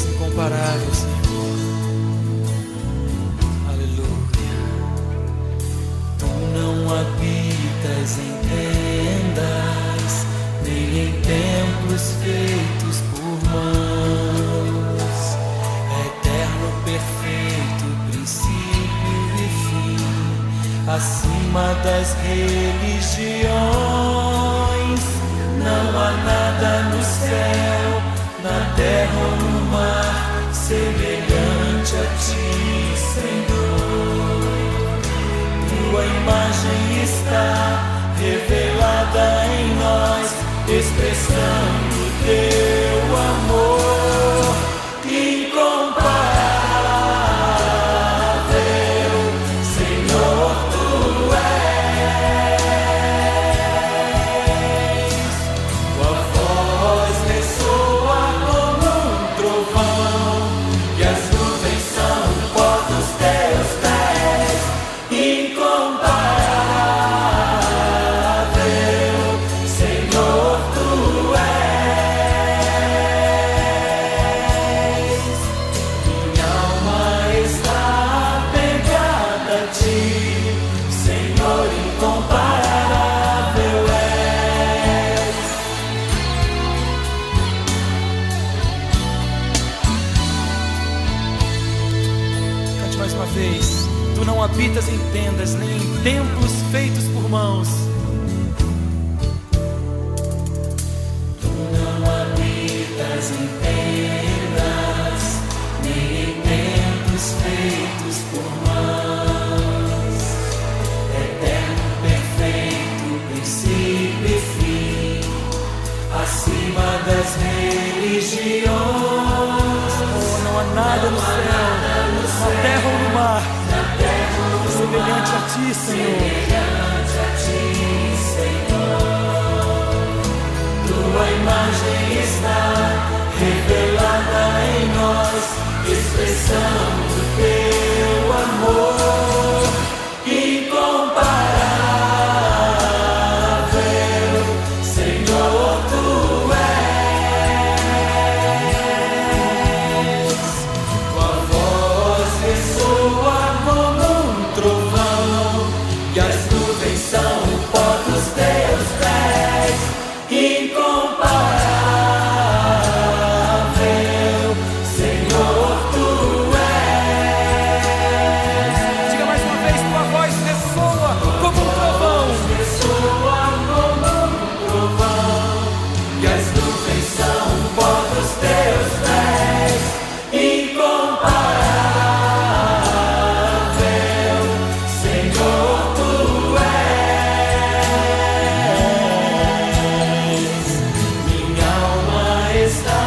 és incomparável, Senhor. Aleluia. Tu não habitas em tendas, nem em templos feitos por mãos. Eterno, perfeito, princípio e fim, acima das religiões. Não há nada no céu, na terra ou no mar, semelhante a ti, Senhor. Tua imagem está revelada em nós, expressando teu amor incomparável. Senhor, tu és. Tua voz ressoa como um trovão, e as nuvens são o pó dos teus pés. Incomparável, Senhor, tu és. Minha alma está apegada a ti, Senhor, incomparável és. Cante mais uma vez. Tu não habitas em tendas, nem em templos feitos por mãos. Tu não habitas em tendas, nem em templos feitos por mãos. Eterno, perfeito, princípio e fim, acima das religiões. Oh, não há nada no céu, na terra ou no mar, semelhante a ti, Senhor. Tua imagem está revelada em nós, expressando teu amor incomparável. Senhor, tu és. Tua voz ressoa como um trovão, e as nuvens são o pó dos teus pés. Incomparável, Senhor, tu és. Diga mais uma vez, tua voz ressoa como um trovão. Ressoa como um trovão, e as nuvens são o pó dos teus pés. Incomparável, Senhor, tu és. Minha alma está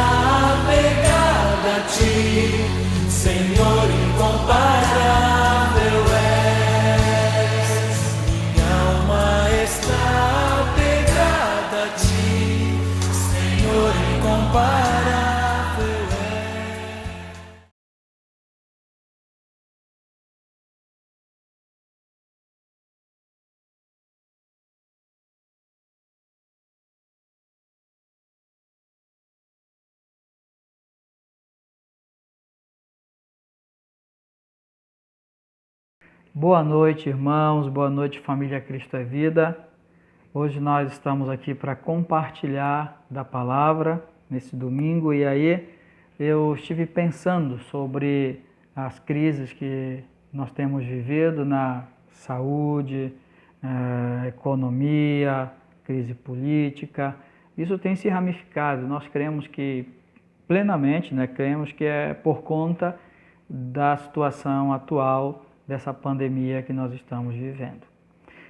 apegada a ti, Senhor, incomparável és. Minha alma está apegada a ti, Senhor, incomparável és. Boa noite, irmãos, boa noite, família Cristo é Vida. Hoje nós estamos aqui para compartilhar da palavra nesse domingo, e aí eu estive pensando sobre as crises que nós temos vivido na saúde, economia, crise política. Isso tem se ramificado. Nós cremos que plenamente, cremos que é por conta da situação atual dessa pandemia que nós estamos vivendo.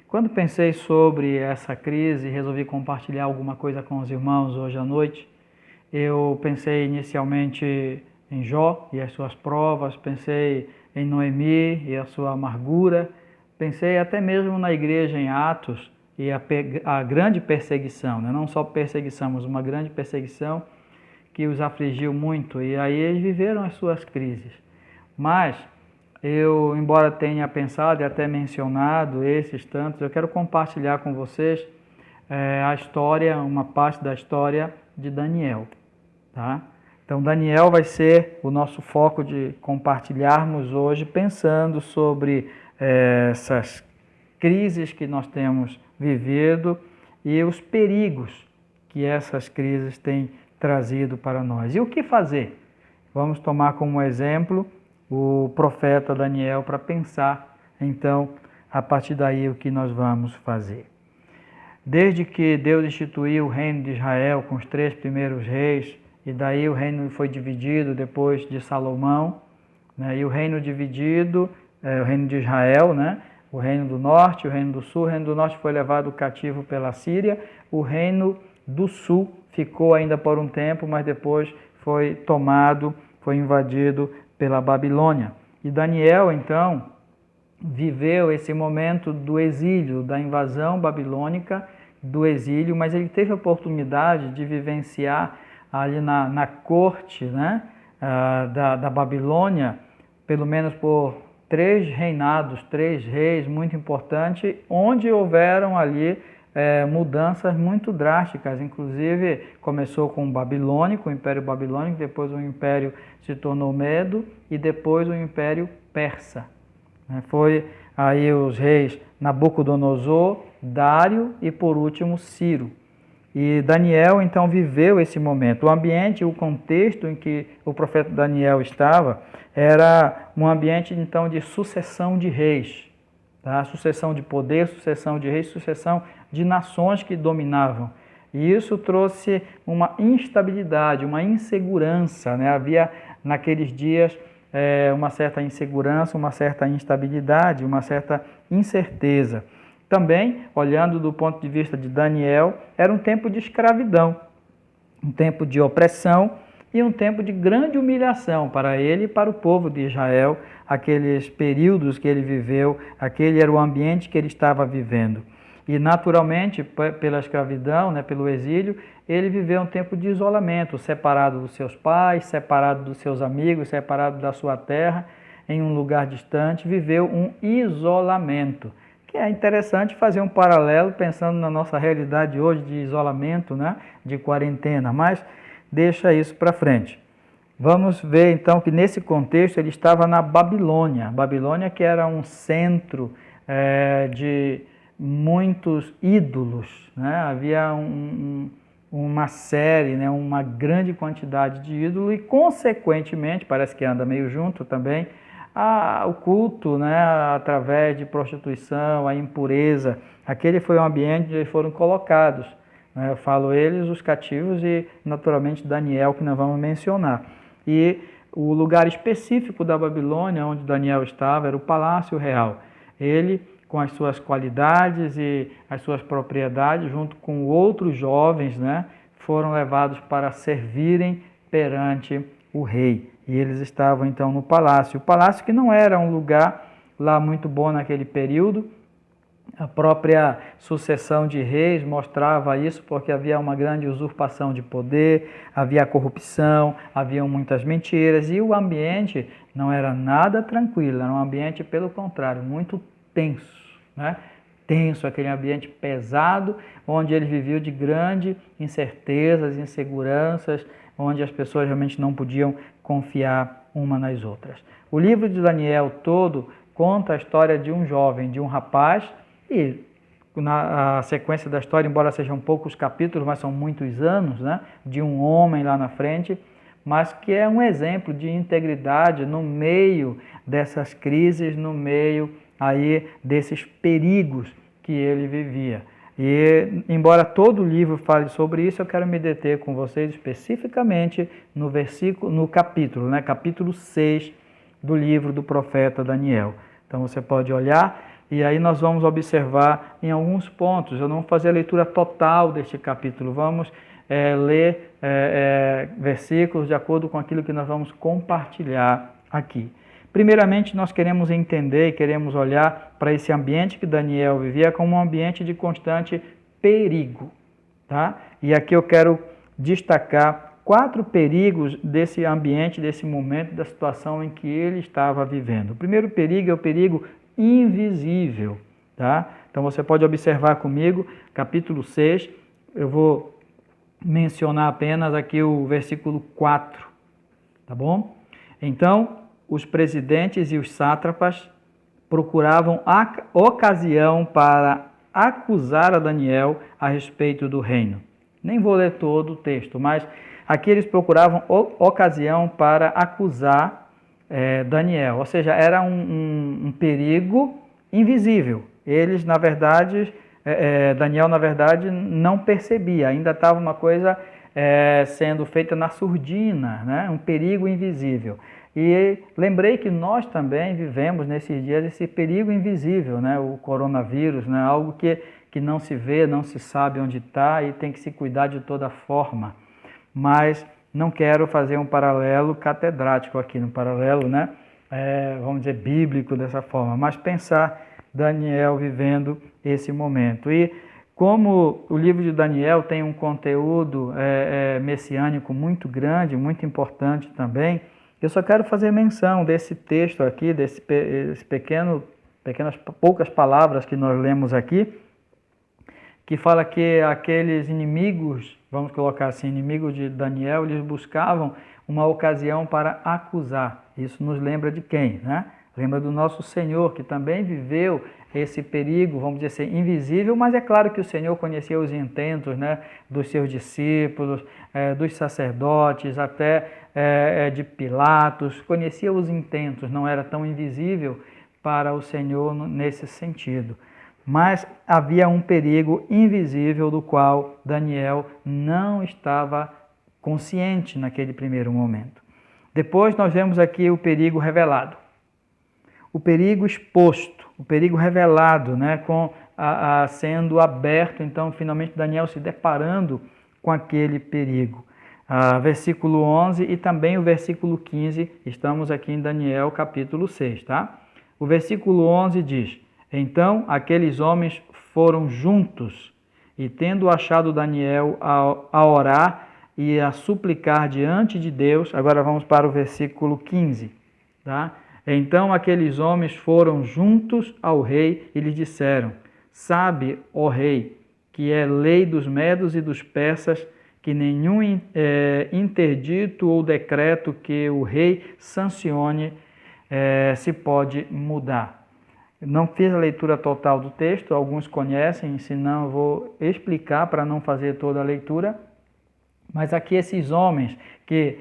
Quando pensei sobre essa crise e resolvi compartilhar alguma coisa com os irmãos hoje à noite, eu pensei inicialmente em Jó e as suas provas, pensei em Noemi e a sua amargura, pensei até mesmo na igreja em Atos e a grande perseguição, não só perseguição, mas uma grande perseguição que os afligiu muito, e aí eles viveram as suas crises. Mas eu, embora tenha pensado e até mencionado esses tantos, eu quero compartilhar com vocês a história, uma parte da história de Daniel, tá? Então, Daniel vai ser o nosso foco de compartilharmos hoje, pensando sobre essas crises que nós temos vivido e os perigos que essas crises têm trazido para nós. E o que fazer? Vamos tomar como exemplo o profeta Daniel para pensar, então, a partir daí, o que nós vamos fazer. Desde que Deus instituiu o reino de Israel com os 3 primeiros reis, e daí o reino foi dividido depois de Salomão, né? E o reino dividido, o reino de Israel, né? O reino do norte, o reino do sul. O reino do norte foi levado cativo pela Síria, o reino do sul ficou ainda por um tempo, mas depois foi tomado, foi invadido pela Babilônia. E Daniel, então, viveu esse momento do exílio, da invasão babilônica, do exílio, mas ele teve a oportunidade de vivenciar ali na corte, né, da Babilônia, pelo menos por 3 reinados, 3 reis muito importantes, onde houveram ali mudanças muito drásticas. Inclusive começou com o babilônico, o Império Babilônico, depois o Império se tornou Medo e depois o Império Persa. Foi aí os reis Nabucodonosor, Dário e por último Ciro. E Daniel então viveu esse momento. O ambiente, o contexto em que o profeta Daniel estava era um ambiente então de sucessão de reis, tá? Sucessão de poder, sucessão de reis, sucessão de nações que dominavam. E isso trouxe uma instabilidade, uma insegurança, né? Havia naqueles dias uma certa insegurança, uma certa instabilidade, uma certa incerteza. Também, olhando do ponto de vista de Daniel, era um tempo de escravidão, um tempo de opressão e um tempo de grande humilhação para ele e para o povo de Israel, aqueles períodos que ele viveu, aquele era o ambiente que ele estava vivendo. E naturalmente, pela escravidão, né, pelo exílio, ele viveu um tempo de isolamento, separado dos seus pais, separado dos seus amigos, separado da sua terra, em um lugar distante, viveu um isolamento. Que é interessante fazer um paralelo pensando na nossa realidade hoje de isolamento, né, de quarentena, mas deixa isso para frente. Vamos ver então que nesse contexto ele estava na Babilônia. Babilônia que era um centro de muitos ídolos, né? Havia uma série, né, uma grande quantidade de ídolos e consequentemente, parece que anda meio junto também, o culto, né, através de prostituição, a impureza. Aquele foi o ambiente onde eles foram colocados. Né? Eu falo eles, os cativos e naturalmente Daniel, que nós vamos mencionar. E o lugar específico da Babilônia, onde Daniel estava, era o Palácio Real. Ele, com as suas qualidades e as suas propriedades, junto com outros jovens, né, foram levados para servirem perante o rei. E eles estavam então no palácio. O palácio que não era um lugar lá muito bom naquele período. A própria sucessão de reis mostrava isso, porque havia uma grande usurpação de poder, havia corrupção, haviam muitas mentiras e o ambiente não era nada tranquilo, era um ambiente, pelo contrário, muito tenso, né? Tenso, aquele ambiente pesado, onde ele viveu de grandes incertezas, inseguranças, onde as pessoas realmente não podiam confiar uma nas outras. O livro de Daniel todo conta a história de um jovem, de um rapaz, e na sequência da história, embora sejam poucos capítulos, mas são muitos anos, né, de um homem lá na frente, mas que é um exemplo de integridade no meio dessas crises, no meio aí desses perigos que ele vivia. E, embora todo o livro fale sobre isso, eu quero me deter com vocês especificamente no capítulo, né, capítulo 6 do livro do profeta Daniel. Então você pode olhar e aí nós vamos observar em alguns pontos. Eu não vou fazer a leitura total deste capítulo, vamos ler versículos de acordo com aquilo que nós vamos compartilhar aqui. Primeiramente, nós queremos entender e queremos olhar para esse ambiente que Daniel vivia como um ambiente de constante perigo, tá? E aqui eu quero destacar 4 perigos desse ambiente, desse momento, da situação em que ele estava vivendo. O primeiro perigo é o perigo invisível, tá? Então você pode observar comigo, capítulo 6, eu vou mencionar apenas aqui o versículo 4, tá bom? Então, os presidentes e os sátrapas procuravam a ocasião para acusar a Daniel a respeito do reino. Nem vou ler todo o texto, mas aqui eles procuravam ocasião para acusar Daniel, ou seja, era um perigo invisível. Eles, na verdade, Daniel, na verdade, não percebia, ainda estava uma coisa sendo feita na surdina, né? Um perigo invisível. E lembrei que nós também vivemos nesses dias esse perigo invisível, né? O coronavírus, né? Algo que não se vê, não se sabe onde está e tem que se cuidar de toda forma. Mas não quero fazer um paralelo catedrático aqui, um paralelo, né? Vamos dizer, bíblico dessa forma, mas pensar Daniel vivendo esse momento. E como o livro de Daniel tem um conteúdo messiânico muito grande, muito importante também, eu só quero fazer menção desse texto aqui, poucas palavras que nós lemos aqui, que fala que aqueles inimigos, vamos colocar assim, inimigos de Daniel, eles buscavam uma ocasião para acusar. Isso nos lembra de quem, né? Lembra do nosso Senhor, que também viveu esse perigo, vamos dizer assim, invisível, mas é claro que o Senhor conhecia os intentos, né, dos seus discípulos, dos sacerdotes, até de Pilatos, conhecia os intentos, não era tão invisível para o Senhor nesse sentido. Mas havia um perigo invisível do qual Daniel não estava consciente naquele primeiro momento. Depois nós vemos aqui o perigo revelado. O perigo exposto, o perigo revelado, né, sendo aberto, então, finalmente Daniel se deparando com aquele perigo. Versículo 11 e também o versículo 15, estamos aqui em Daniel capítulo 6, tá? O versículo 11 diz: Então aqueles homens foram juntos, e tendo achado Daniel a orar e a suplicar diante de Deus, agora vamos para o versículo 15, tá? Então aqueles homens foram juntos ao rei e lhe disseram: Sabe, ó rei, que é lei dos medos e dos persas, que nenhum interdito ou decreto que o rei sancione se pode mudar. Não fiz a leitura total do texto, alguns conhecem, senão eu vou explicar para não fazer toda a leitura. Mas aqui esses homens que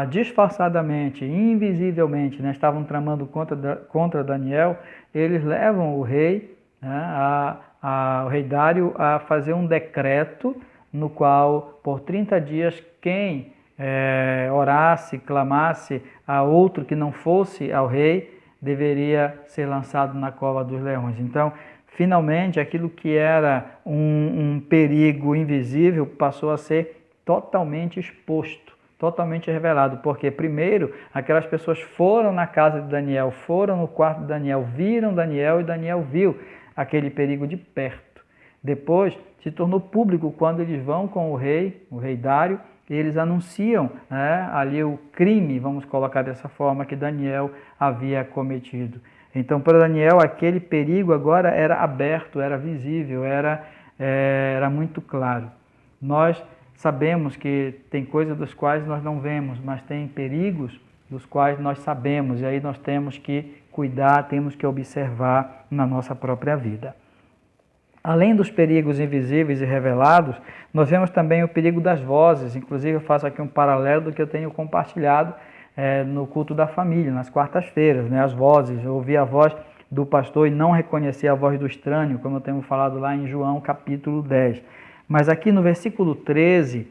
disfarçadamente, invisivelmente, né, estavam tramando contra Daniel, eles levam o rei, né, o rei Dário, a fazer um decreto no qual, por 30 dias, quem orasse, clamasse a outro que não fosse ao rei, deveria ser lançado na cova dos leões. Então, finalmente, aquilo que era um perigo invisível passou a ser totalmente exposto, totalmente revelado, porque primeiro aquelas pessoas foram na casa de Daniel, foram no quarto de Daniel, viram Daniel e Daniel viu aquele perigo de perto. Depois se tornou público quando eles vão com o rei Dário, e eles anunciam, né, ali o crime, vamos colocar dessa forma, que Daniel havia cometido. Então, para Daniel, aquele perigo agora era aberto, era visível, era muito claro. Nós sabemos que tem coisas das quais nós não vemos, mas tem perigos dos quais nós sabemos, e aí nós temos que cuidar, temos que observar na nossa própria vida. Além dos perigos invisíveis e revelados, nós vemos também o perigo das vozes. Inclusive, eu faço aqui um paralelo do que eu tenho compartilhado no culto da família, nas quartas-feiras, né? As vozes, eu ouvi a voz do pastor e não reconheci a voz do estranho, como eu tenho falado lá em João capítulo 10. Mas aqui no versículo 13,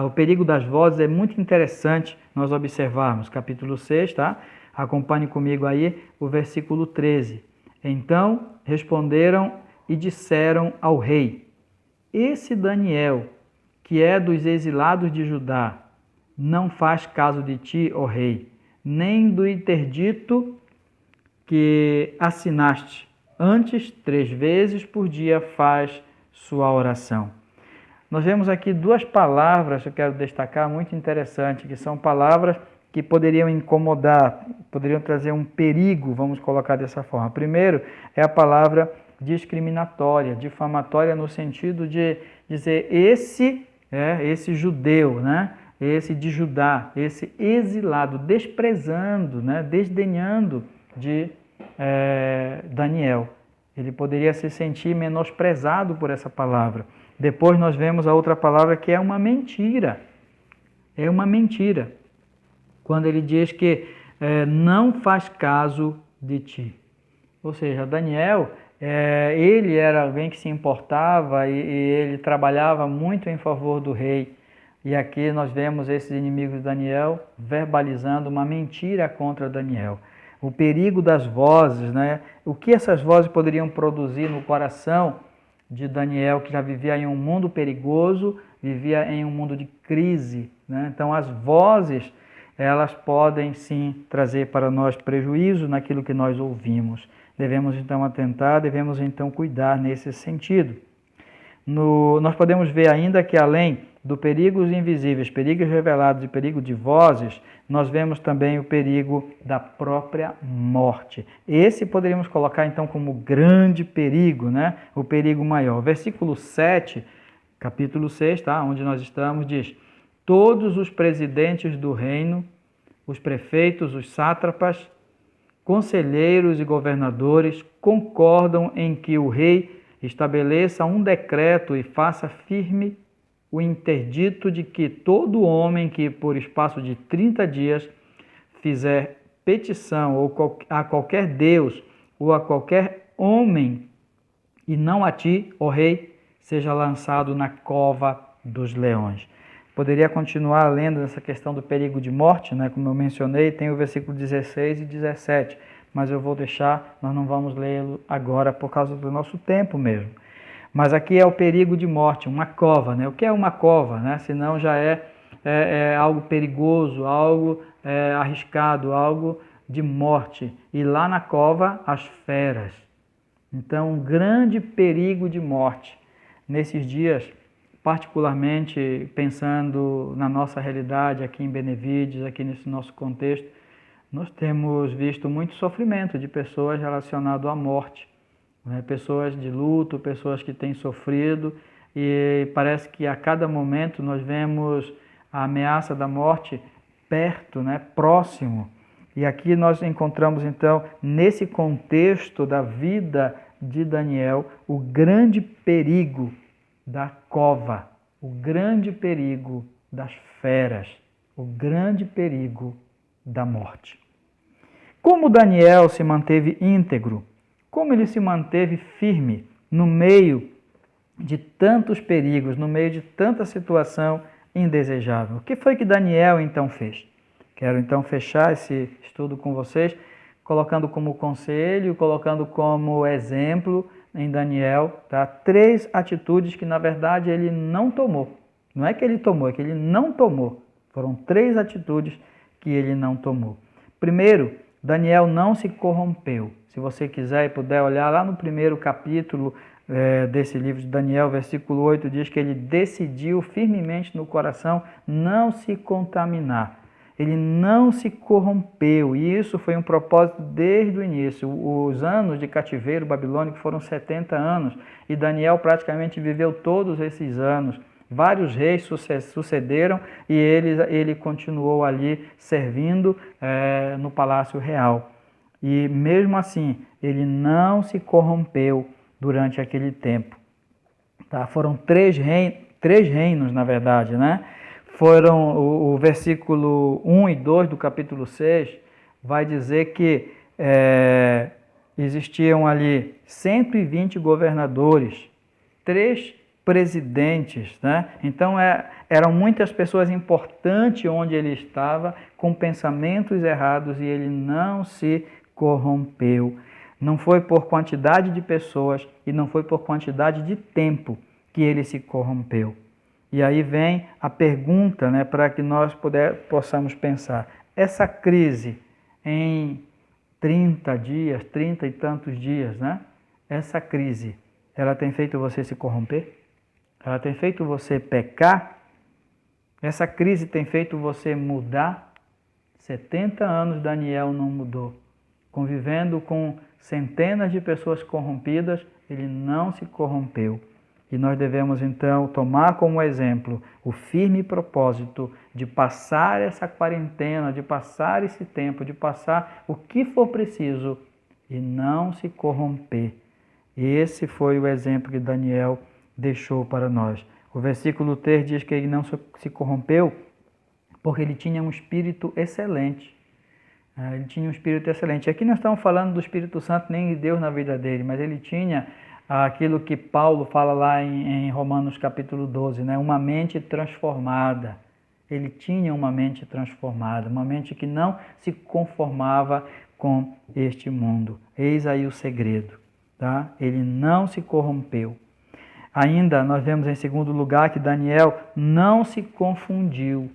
o perigo das vozes é muito interessante nós observarmos. Capítulo 6, tá? Acompanhe comigo aí o versículo 13. Então responderam e disseram ao rei: Esse Daniel, que é dos exilados de Judá, não faz caso de ti, ó rei, nem do interdito que assinaste. Antes, 3 vezes por dia faz sua oração. Nós vemos aqui 2 palavras que eu quero destacar, muito interessantes, que são palavras que poderiam incomodar, poderiam trazer um perigo, vamos colocar dessa forma. Primeiro é a palavra discriminatória, difamatória, no sentido de dizer esse judeu, né? esse de Judá, esse exilado, desprezando, né, desdenhando de Daniel. Ele poderia se sentir menosprezado por essa palavra. Depois nós vemos a outra palavra que é uma mentira. É uma mentira. Quando ele diz que não faz caso de ti. Ou seja, Daniel, ele era alguém que se importava e ele trabalhava muito em favor do rei. E aqui nós vemos esses inimigos de Daniel verbalizando uma mentira contra Daniel. O perigo das vozes, né? O que essas vozes poderiam produzir no coração de Daniel, que já vivia em um mundo perigoso, vivia em um mundo de crise, né? Então as vozes, elas podem sim trazer para nós prejuízo naquilo que nós ouvimos. Devemos então atentar, devemos então cuidar nesse sentido. Nós podemos ver ainda que além do perigos invisíveis, perigos revelados e perigo de vozes, nós vemos também o perigo da própria morte. Esse poderíamos colocar então como grande perigo, né? O perigo maior. Versículo 7, capítulo 6, tá? Onde nós estamos, diz: todos os presidentes do reino, os prefeitos, os sátrapas, conselheiros e governadores concordam em que o rei estabeleça um decreto e faça firme o interdito de que todo homem que por espaço de 30 dias fizer petição a qualquer deus ou a qualquer homem e não a ti, ó rei, seja lançado na cova dos leões. Poderia continuar lendo essa questão do perigo de morte, né? Como eu mencionei, tem o versículo 16 e 17, mas eu vou deixar, nós não vamos lê-lo agora por causa do nosso tempo mesmo. Mas aqui é o perigo de morte, uma cova, né? O que é uma cova, né? Senão já é algo perigoso, algo arriscado, algo de morte. E lá na cova, as feras. Então, um grande perigo de morte. Nesses dias, particularmente pensando na nossa realidade aqui em Benevides, aqui nesse nosso contexto, nós temos visto muito sofrimento de pessoas relacionado à morte. Pessoas de luto, pessoas que têm sofrido, e parece que a cada momento nós vemos a ameaça da morte perto, né, próximo. E aqui nós encontramos então, nesse contexto da vida de Daniel, o grande perigo da cova, o grande perigo das feras, o grande perigo da morte. Como Daniel se manteve íntegro? Como ele se manteve firme no meio de tantos perigos, no meio de tanta situação indesejável? O que foi que Daniel então fez? Quero então fechar esse estudo com vocês, colocando como conselho, colocando como exemplo em Daniel, tá? 3 atitudes que na verdade ele não tomou. Não é que ele tomou, é que ele não tomou. Foram 3 atitudes que ele não tomou. Primeiro, Daniel não se corrompeu. Se você quiser e puder olhar lá no primeiro capítulo desse livro de Daniel, versículo 8, diz que ele decidiu firmemente no coração não se contaminar. Ele não se corrompeu, e isso foi um propósito desde o início. Os anos de cativeiro babilônico foram 70 anos, e Daniel praticamente viveu todos esses anos. Vários reis sucederam e ele continuou ali servindo no palácio real. E mesmo assim, ele não se corrompeu durante aquele tempo. Tá? Foram 3 reinos, na verdade, né? Foram o versículo 1 e 2 do capítulo 6, vai dizer que existiam ali 120 governadores, 3 presidentes, né? Então eram muitas pessoas importantes onde ele estava, com pensamentos errados, e ele não se corrompeu. Não foi por quantidade de pessoas e não foi por quantidade de tempo que ele se corrompeu. E aí vem a pergunta, né, para que nós possamos pensar. Essa crise em 30 dias, 30 e tantos dias, né? Essa crise, ela tem feito você se corromper? Ela tem feito você pecar? Essa crise tem feito você mudar? 70 anos Daniel não mudou. Convivendo com centenas de pessoas corrompidas, ele não se corrompeu. E nós devemos, então, tomar como exemplo o firme propósito de passar essa quarentena, de passar esse tempo, de passar o que for preciso e não se corromper. Esse foi o exemplo que Daniel deixou para nós. O versículo 3 diz que ele não se corrompeu porque ele tinha um espírito excelente. Ele tinha um espírito excelente. Aqui não estamos falando do Espírito Santo nem de Deus na vida dele, mas ele tinha aquilo que Paulo fala lá em Romanos capítulo 12, né? Uma mente transformada. Ele tinha uma mente transformada, uma mente que não se conformava com este mundo. Eis aí o segredo, tá? Ele não se corrompeu. Ainda nós vemos em segundo lugar que Daniel não se confundiu.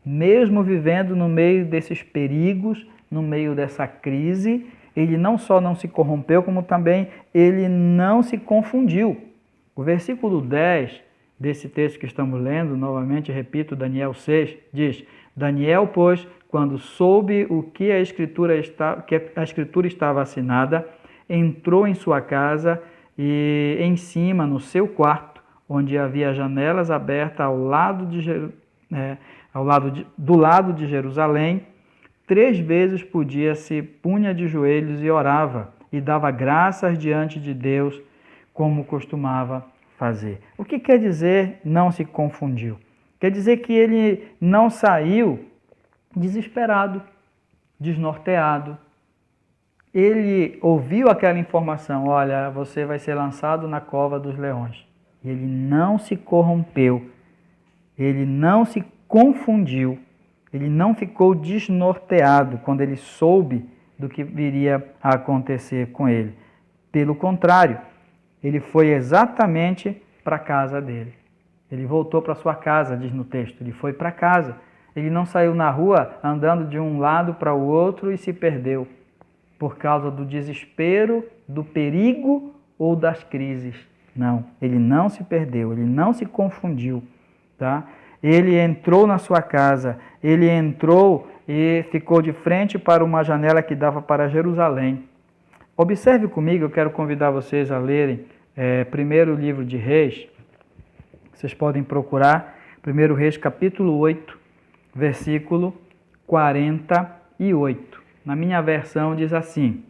Mesmo vivendo no meio desses perigos, no meio dessa crise, ele não só não se corrompeu, como também ele não se confundiu. O versículo 10 desse texto que estamos lendo, novamente repito, Daniel 6, diz: Daniel, pois, quando soube o que a Escritura estava assinada, entrou em sua casa e em cima, no seu quarto, onde havia janelas abertas do lado de Jerusalém, 3 vezes por dia se punha de joelhos e orava, e dava graças diante de Deus, como costumava fazer. O que quer dizer não se confundiu? Quer dizer que ele não saiu desesperado, desnorteado. Ele ouviu aquela informação: olha, você vai ser lançado na cova dos leões. E ele não se corrompeu, ele não se confundiu. Ele não ficou desnorteado quando ele soube do que viria a acontecer com ele. Pelo contrário, ele foi exatamente para a casa dele. Ele voltou para sua casa, diz no texto. Ele foi para casa. Ele não saiu na rua andando de um lado para o outro e se perdeu por causa do desespero, do perigo ou das crises. Não, ele não se perdeu, ele não se confundiu, tá? Ele entrou na sua casa, ele entrou e ficou de frente para uma janela que dava para Jerusalém. Observe comigo, eu quero convidar vocês a lerem primeiro livro de Reis. Vocês podem procurar, 1 Reis capítulo 8, versículo 48. Na minha versão diz assim: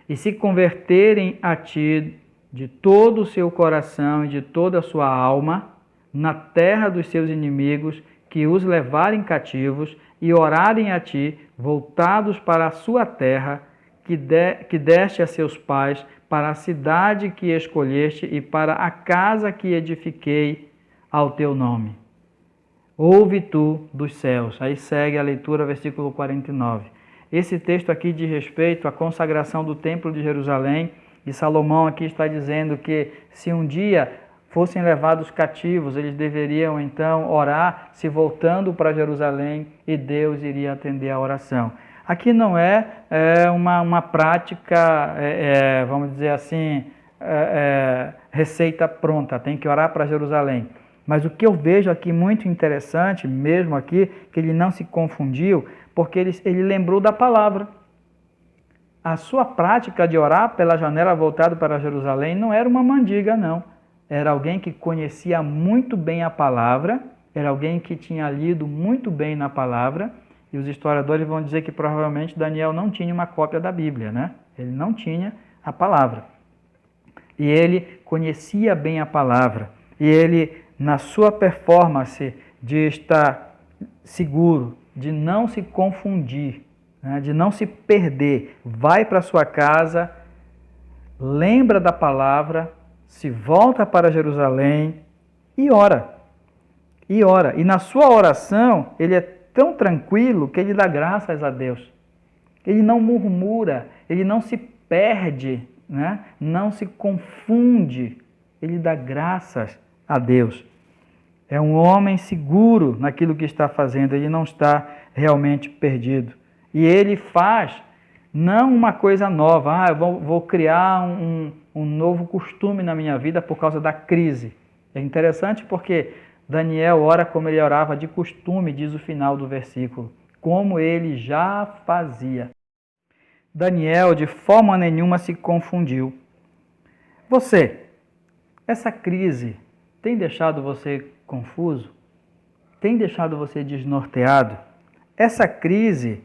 E se converterem a ti de todo o seu coração e de toda a sua alma, na terra dos seus inimigos, que os levarem cativos, e orarem a ti, voltados para a sua terra, que deste a seus pais, para a cidade que escolheste e para a casa que edifiquei ao teu nome. Ouve tu dos céus. Aí segue a leitura, versículo 49. Esse texto aqui diz respeito à consagração do Templo de Jerusalém, e Salomão aqui está dizendo que se um dia fossem levados cativos, eles deveriam então orar se voltando para Jerusalém e Deus iria atender a oração. Aqui não é uma prática, vamos dizer assim, receita pronta, tem que orar para Jerusalém. Mas o que eu vejo aqui muito interessante, mesmo aqui, que ele não se confundiu, porque ele lembrou da palavra. A sua prática de orar pela janela voltada para Jerusalém não era uma mendiga, não. Era alguém que conhecia muito bem a palavra, era alguém que tinha lido muito bem na palavra, e os historiadores vão dizer que provavelmente Daniel não tinha uma cópia da Bíblia, né? Ele não tinha a palavra. E ele conhecia bem a palavra, e ele, na sua performance de estar seguro, de não se confundir, né? De não se perder, vai para sua casa, lembra da palavra, se volta para Jerusalém e ora. E ora. E na sua oração, ele é tão tranquilo que ele dá graças a Deus. Ele não murmura, ele não se perde, né? Não se confunde. Ele dá graças a Deus. É um homem seguro naquilo que está fazendo, ele não está realmente perdido. E ele faz não uma coisa nova, eu vou criar um novo costume na minha vida por causa da crise. É interessante porque Daniel ora como ele orava de costume, diz o final do versículo, como ele já fazia. Daniel de forma nenhuma se confundiu. Você, essa crise tem deixado você confuso? Tem deixado você desnorteado? Essa crise,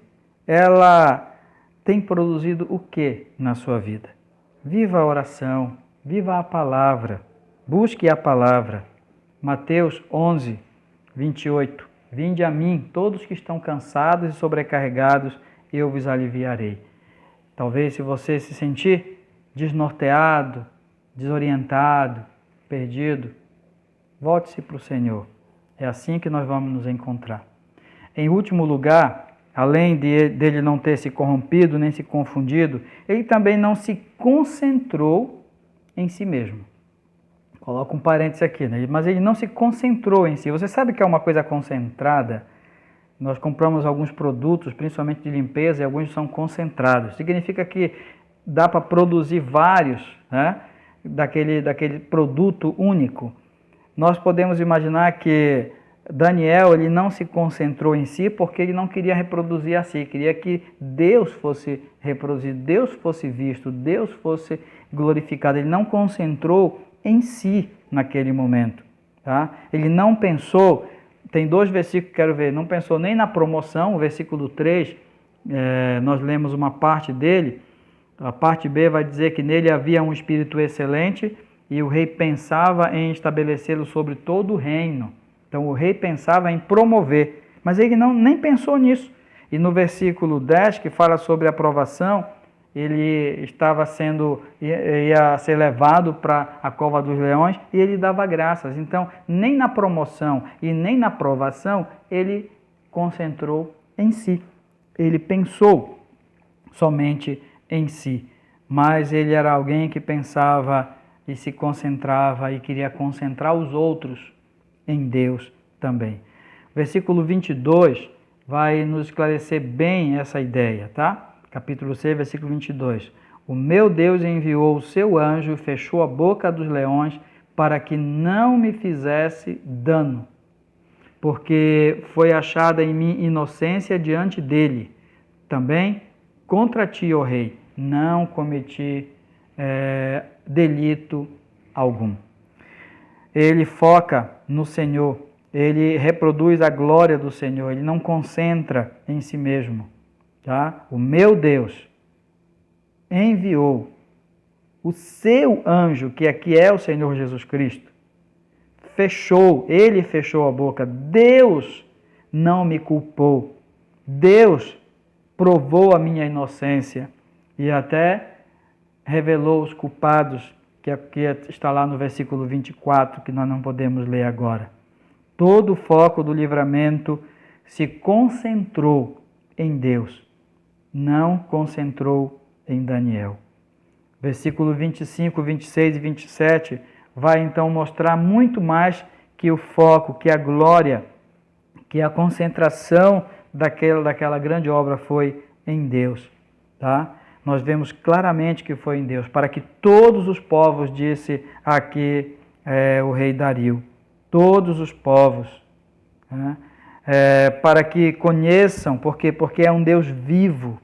ela tem produzido o que na sua vida? Viva a oração, viva a palavra, busque a palavra. Mateus 11, 28. Vinde a mim, todos que estão cansados e sobrecarregados, eu vos aliviarei. Talvez se você se sentir desnorteado, desorientado, perdido, volte-se para o Senhor. É assim que nós vamos nos encontrar. Em último lugar, além dele não ter se corrompido nem se confundido, ele também não se concentrou em si mesmo. Coloca um parênteses aqui, né? Mas ele não se concentrou em si. Você sabe que é uma coisa concentrada? Nós compramos alguns produtos, principalmente de limpeza, e alguns são concentrados. Significa que dá para produzir vários, né, daquele produto único. Nós podemos imaginar que Daniel ele não se concentrou em si porque ele não queria reproduzir a si, queria que Deus fosse reproduzido, Deus fosse visto, Deus fosse glorificado. Ele não concentrou em si naquele momento. Tá? Ele não pensou, tem 2 versículos que quero ver, não pensou nem na promoção, o versículo 3, nós lemos uma parte dele, a parte B vai dizer que nele havia um espírito excelente e o rei pensava em estabelecê-lo sobre todo o reino. Então o rei pensava em promover, mas ele nem pensou nisso. E no versículo 10, que fala sobre a aprovação, ele ia ser levado para a cova dos leões e ele dava graças. Então, nem na promoção e nem na aprovação, ele concentrou em si. Ele pensou somente em si, mas ele era alguém que pensava e se concentrava e queria concentrar os outros em Deus também. Versículo 22 vai nos esclarecer bem essa ideia, tá? Capítulo 6, versículo 22. O meu Deus enviou o seu anjo e fechou a boca dos leões para que não me fizesse dano, porque foi achada em mim inocência diante dele. Também contra ti, ó rei, não cometi delito algum. Ele foca no Senhor, ele reproduz a glória do Senhor, ele não concentra em si mesmo. Tá? O meu Deus enviou o seu anjo, que aqui é o Senhor Jesus Cristo, ele fechou a boca. Deus não me culpou. Deus provou a minha inocência e até revelou os culpados, que está lá no versículo 24, que nós não podemos ler agora. Todo o foco do livramento se concentrou em Deus, não concentrou em Daniel. Versículo 25, 26 e 27 vai então mostrar muito mais que o foco, que a glória, que a concentração daquela grande obra foi em Deus. Tá? Nós vemos claramente que foi em Deus, para que todos os povos, disse aqui o rei Dario, todos os povos, né? Para que conheçam, porque é um Deus vivo,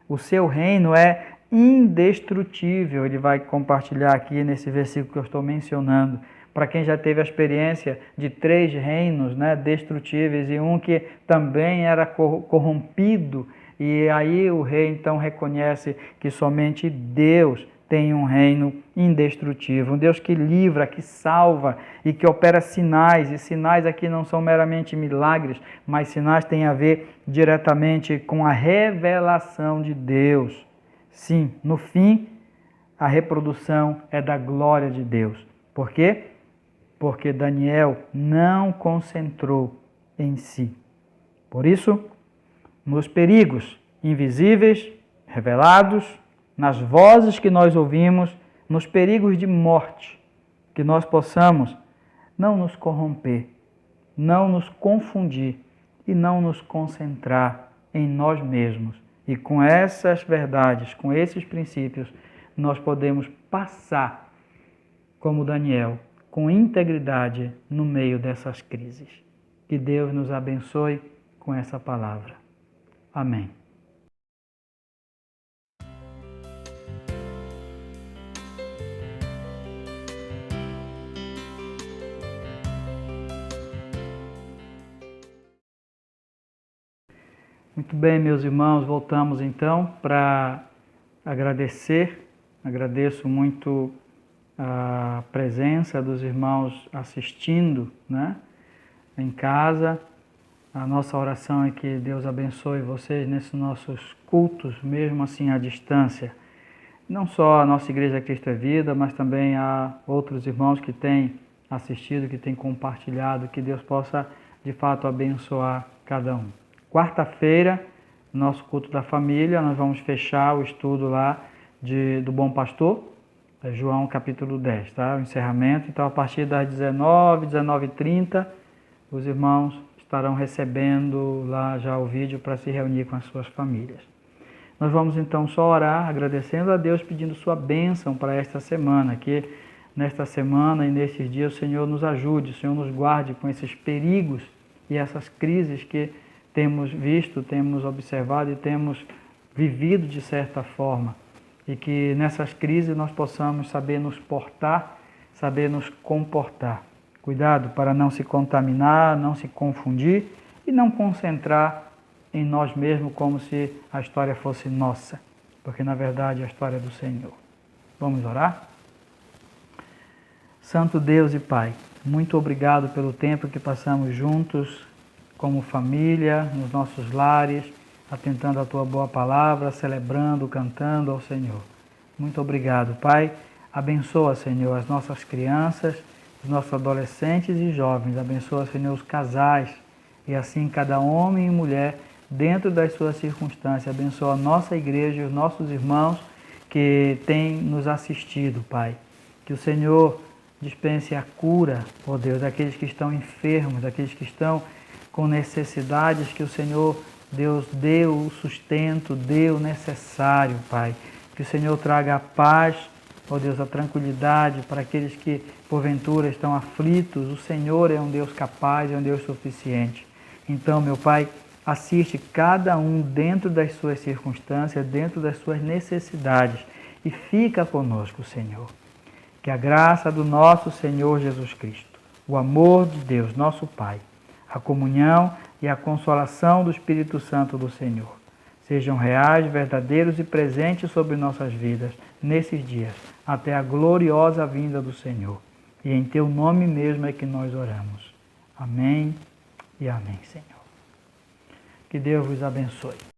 o seu reino é indestrutível. Ele vai compartilhar aqui nesse versículo que eu estou mencionando, para quem já teve a experiência de 3 reinos, né, destrutíveis e um que também era corrompido. E aí o rei então reconhece que somente Deus tem um reino indestrutível, um Deus que livra, que salva e que opera sinais. E sinais aqui não são meramente milagres, mas sinais têm a ver diretamente com a revelação de Deus. Sim, no fim, a reprodução é da glória de Deus. Por quê? Porque Daniel não concentrou em si. Por isso, nos perigos invisíveis, revelados, nas vozes que nós ouvimos, nos perigos de morte, que nós possamos não nos corromper, não nos confundir e não nos concentrar em nós mesmos. E com essas verdades, com esses princípios, nós podemos passar, como Daniel, com integridade no meio dessas crises. Que Deus nos abençoe com essa palavra. Amém. Muito bem, meus irmãos, voltamos então para agradecer. Agradeço muito a presença dos irmãos assistindo, né, em casa. A nossa oração é que Deus abençoe vocês nesses nossos cultos, mesmo assim à distância. Não só a nossa Igreja Cristo é Vida, mas também há outros irmãos que têm assistido, que têm compartilhado, que Deus possa de fato abençoar cada um. Quarta-feira, nosso culto da família, nós vamos fechar o estudo lá do Bom Pastor, João capítulo 10, tá? O encerramento. Então, a partir das 19, 19h30, os irmãos estarão recebendo lá já o vídeo para se reunir com as suas famílias. Nós vamos então só orar, agradecendo a Deus, pedindo sua bênção para esta semana, que nesta semana e nesses dias o Senhor nos ajude, o Senhor nos guarde com esses perigos e essas crises que temos visto, temos observado e temos vivido de certa forma. E que nessas crises nós possamos saber nos portar, saber nos comportar. Cuidado para não se contaminar, não se confundir e não concentrar em nós mesmos como se a história fosse nossa, porque na verdade é a história do Senhor. Vamos orar? Santo Deus e Pai, muito obrigado pelo tempo que passamos juntos como família, nos nossos lares, atentando à Tua boa palavra, celebrando, cantando ao Senhor. Muito obrigado, Pai. Abençoa, Senhor, as nossas crianças, os nossos adolescentes e jovens. Abençoa, Senhor, os casais e assim cada homem e mulher dentro das suas circunstâncias. Abençoa a nossa igreja e os nossos irmãos que têm nos assistido, Pai. Que o Senhor dispense a cura, ó Deus, daqueles que estão enfermos, daqueles que estão com necessidades, que o Senhor, Deus, dê o sustento, dê o necessário, Pai. Que o Senhor traga a paz, ó Deus, a tranquilidade para aqueles que, porventura, estão aflitos. O Senhor é um Deus capaz, é um Deus suficiente. Então, meu Pai, assiste cada um dentro das suas circunstâncias, dentro das suas necessidades e fica conosco, Senhor. Que a graça do nosso Senhor Jesus Cristo, o amor de Deus, nosso Pai, a comunhão e a consolação do Espírito Santo do Senhor sejam reais, verdadeiros e presentes sobre nossas vidas nesses dias, até a gloriosa vinda do Senhor. E em Teu nome mesmo é que nós oramos. Amém e amém, Senhor. Que Deus vos abençoe.